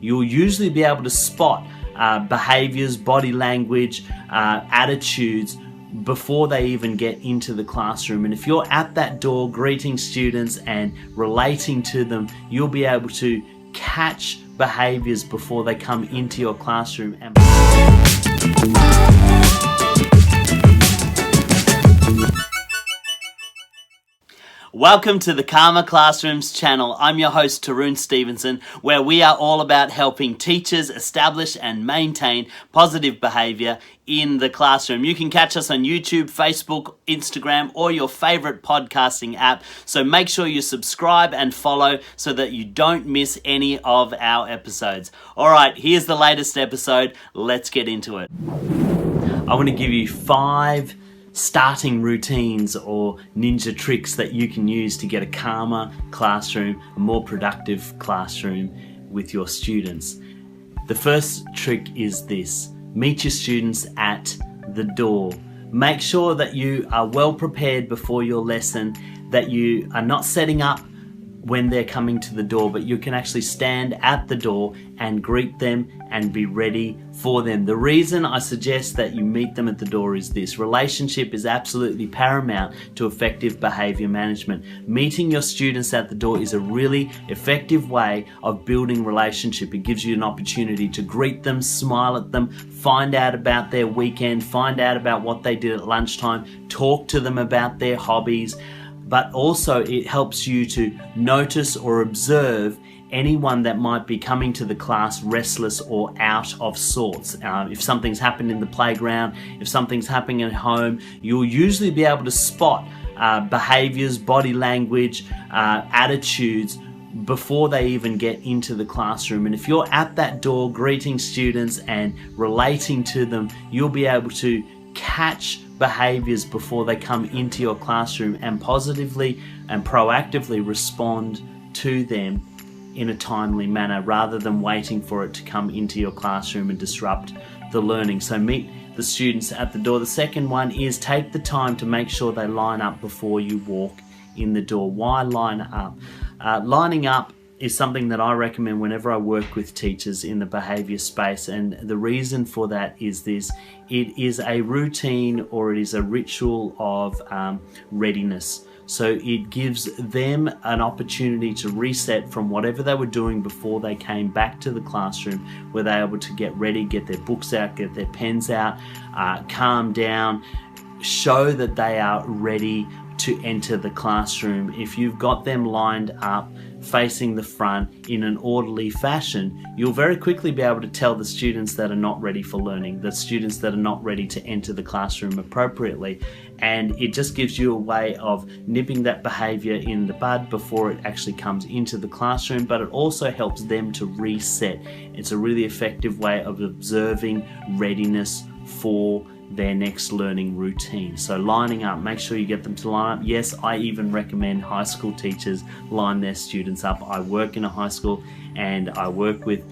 You'll usually be able to spot behaviors, body language, attitudes before they even get into the classroom. And if you're at that door greeting students and relating to them, you'll be able to catch behaviors before they come into your classroom. Welcome to the Calmer Classrooms channel. I'm your host Tarun Stevenson, where we are all about helping teachers establish and maintain positive behaviour in the classroom. You can catch us on YouTube, Facebook, Instagram, or your favourite podcasting app. So make sure you subscribe and follow so that you don't miss any of our episodes. Alright, here's the latest episode. Let's get into it. I want to give you 5 starting routines or ninja tricks that you can use to get a calmer classroom, a more productive classroom with your students. The first trick is this: meet your students at the door. Make sure that you are well prepared before your lesson, that you are not setting up when they're coming to the door, but you can actually stand at the door and greet them and be ready for them. The reason I suggest that you meet them at the door is this: relationship is absolutely paramount to effective behavior management. Meeting your students at the door is a really effective way of building relationship. It gives you an opportunity to greet them, smile at them, find out about their weekend, find out about what they did at lunchtime, talk to them about their hobbies. But also it helps you to notice or observe anyone that might be coming to the class restless or out of sorts. If something's happened in the playground, if something's happening at home, you'll usually be able to spot behaviors, body language, attitudes before they even get into the classroom. And if you're at that door greeting students and relating to them, you'll be able to catch behaviors before they come into your classroom and positively and proactively respond to them in a timely manner, rather than waiting for it to come into your classroom and disrupt the learning. So meet the students at the door. The second one is take the time to make sure they line up before you walk in the door. Why line up? Lining up is something that I recommend whenever I work with teachers in the behaviour space, and the reason for that is this: it is a routine or it is a ritual of readiness. So it gives them an opportunity to reset from whatever they were doing before they came back to the classroom, where they're able to get ready, get their books out, get their pens out, calm down, show that they are ready to enter the classroom. If you've got them lined up facing the front in an orderly fashion, you'll very quickly be able to tell the students that are not ready for learning, the students that are not ready to enter the classroom appropriately. And it just gives you a way of nipping that behavior in the bud before it actually comes into the classroom, but it also helps them to reset. It's a really effective way of observing readiness for their next learning routine. So lining up, make sure you get them to line up. Yes, I even recommend high school teachers line their students up. I work in a high school and I work with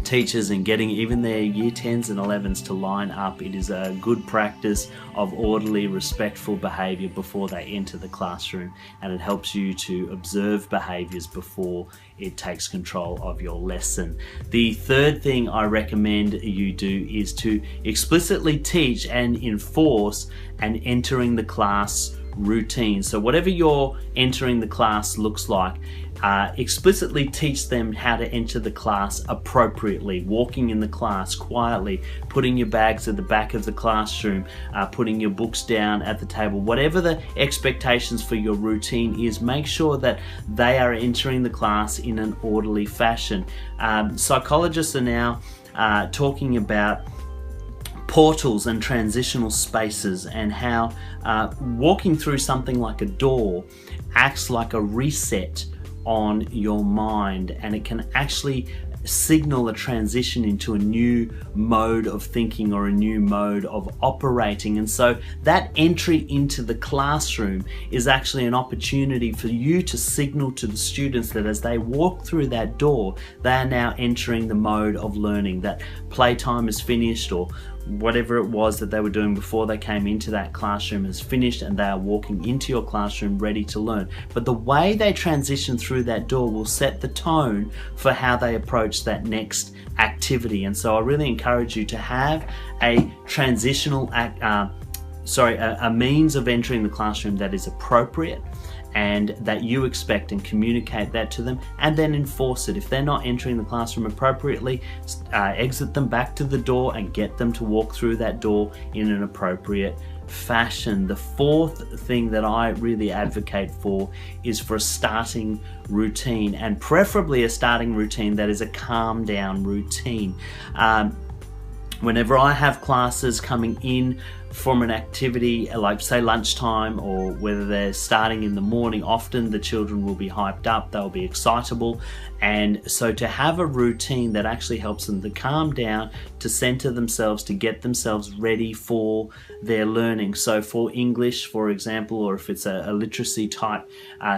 teachers and getting even their year 10s and 11s to line up. It is a good practice of orderly, respectful behaviour before they enter the classroom, and it helps you to observe behaviours before it takes control of your lesson. The third thing I recommend you do is to explicitly teach and enforce an entering the class routine. So whatever your entering the class looks like, explicitly teach them how to enter the class appropriately, walking in the class quietly, putting your bags at the back of the classroom, putting your books down at the table. Whatever the expectations for your routine is, make sure that they are entering the class in an orderly fashion. Psychologists are now talking about portals and transitional spaces, and how walking through something like a door acts like a reset on your mind, and it can actually signal a transition into a new mode of thinking or a new mode of operating. And so that entry into the classroom is actually an opportunity for you to signal to the students that as they walk through that door, they are now entering the mode of learning, that playtime is finished, or whatever it was that they were doing before they came into that classroom is finished and they are walking into your classroom ready to learn. But the way they transition through that door will set the tone for how they approach that next activity. And so I really encourage you to have a transitional a means of entering the classroom that is appropriate and that you expect, and communicate that to them, and then enforce it. If they're not entering the classroom appropriately, exit them back to the door and get them to walk through that door in an appropriate fashion. The fourth thing that I really advocate for is for a starting routine, and preferably a starting routine that is a calm down routine. Whenever I have classes coming in from an activity like say lunchtime, or whether they're starting in the morning, often the children will be hyped up, they'll be excitable, and so to have a routine that actually helps them to calm down, to center themselves, to get themselves ready for their learning. So for English, for example, or if it's a literacy type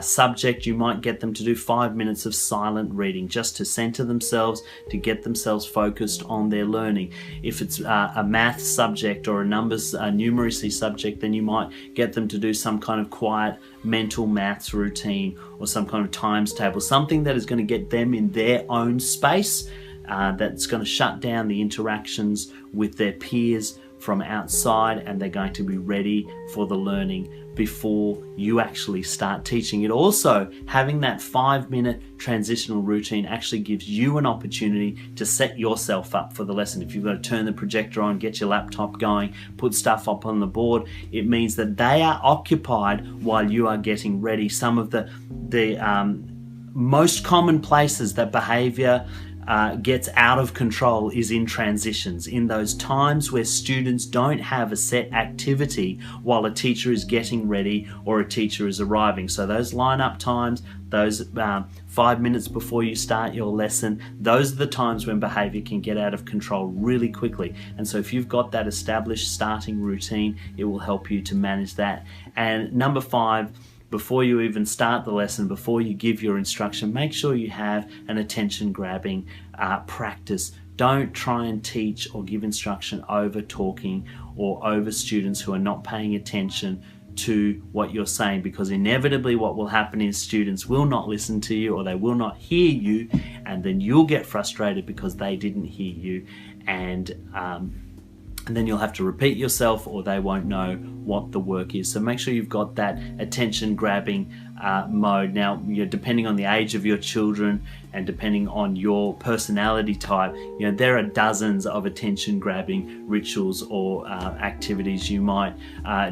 subject, you might get them to do 5 minutes of silent reading just to center themselves, to get themselves focused on their learning. If it's a math subject or a numbers numeracy subject, then you might get them to do some kind of quiet mental maths routine or some kind of times table, something that is going to get them in their own space, that's going to shut down the interactions with their peers from outside, and they're going to be ready for the learning before you actually start teaching. It also, having that 5-minute transitional routine actually gives you an opportunity to set yourself up for the lesson. If you've got to turn the projector on, get your laptop going, put stuff up on the board, it means that they are occupied while you are getting ready. Some of the most common places that behavior gets out of control is in transitions, in those times where students don't have a set activity while a teacher is getting ready or a teacher is arriving. So those line-up times, those 5 minutes before you start your lesson, those are the times when behavior can get out of control really quickly. And so if you've got that established starting routine, it will help you to manage that. And number 5, before you even start the lesson, before you give your instruction, make sure you have an attention-grabbing practice. Don't try and teach or give instruction over talking or over students who are not paying attention to what you're saying, because inevitably what will happen is students will not listen to you, or they will not hear you, and then you'll get frustrated because they didn't hear you, and then you'll have to repeat yourself, or they won't know what the work is. So make sure you've got that attention-grabbing mode. Now, depending on the age of your children and depending on your personality type, there are dozens of attention-grabbing rituals or activities. You might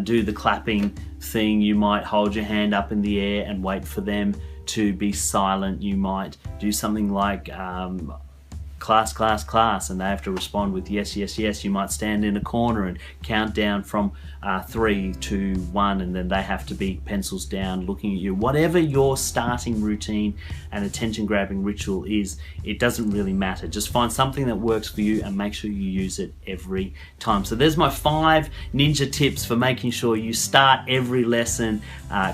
do the clapping thing. You might hold your hand up in the air and wait for them to be silent. You might do something like class, class, class, and they have to respond with yes, yes, yes. You might stand in a corner and count down from 3, 2, 1, and then they have to be pencils down looking at you. Whatever your starting routine and attention-grabbing ritual is, it doesn't really matter. Just find something that works for you and make sure you use it every time. So there's my 5 ninja tips for making sure you start every lesson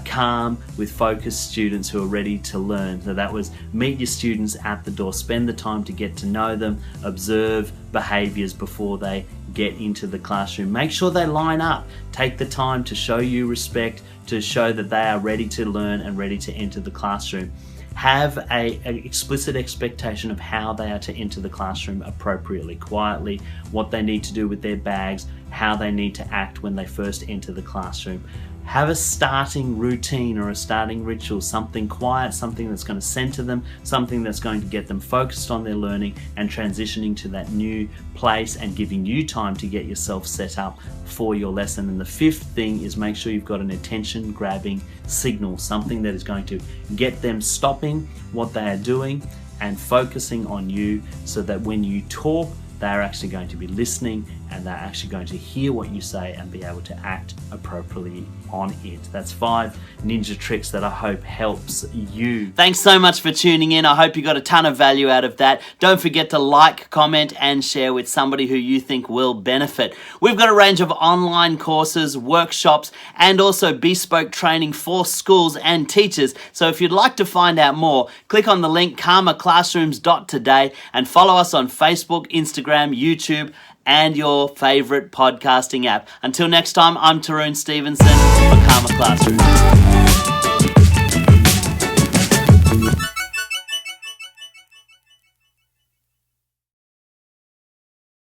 calm, with focused students who are ready to learn. So that was meet your students at the door, spend the time to get to know them, observe behaviors before they get into the classroom. Make sure they line up. Take the time to show you respect, to show that they are ready to learn and ready to enter the classroom. Have an explicit expectation of how they are to enter the classroom appropriately, quietly, what they need to do with their bags, how they need to act when they first enter the classroom. Have a starting routine or a starting ritual, something quiet, something that's going to center them, something that's going to get them focused on their learning and transitioning to that new place and giving you time to get yourself set up for your lesson. And the 5th thing is make sure you've got an attention-grabbing signal, something that is going to get them stopping what they are doing and focusing on you, so that when you talk, they're actually going to be listening and they're actually going to hear what you say and be able to act appropriately on it. That's 5 ninja tricks that I hope helps you. Thanks so much for tuning in. I hope you got a ton of value out of that. Don't forget to like, comment, and share with somebody who you think will benefit. We've got a range of online courses, workshops, and also bespoke training for schools and teachers. So if you'd like to find out more, click on the link calmerclassrooms.today and follow us on Facebook, Instagram, YouTube, and your favorite podcasting app. Until next time, I'm Tarun Stevenson for Karma Classroom.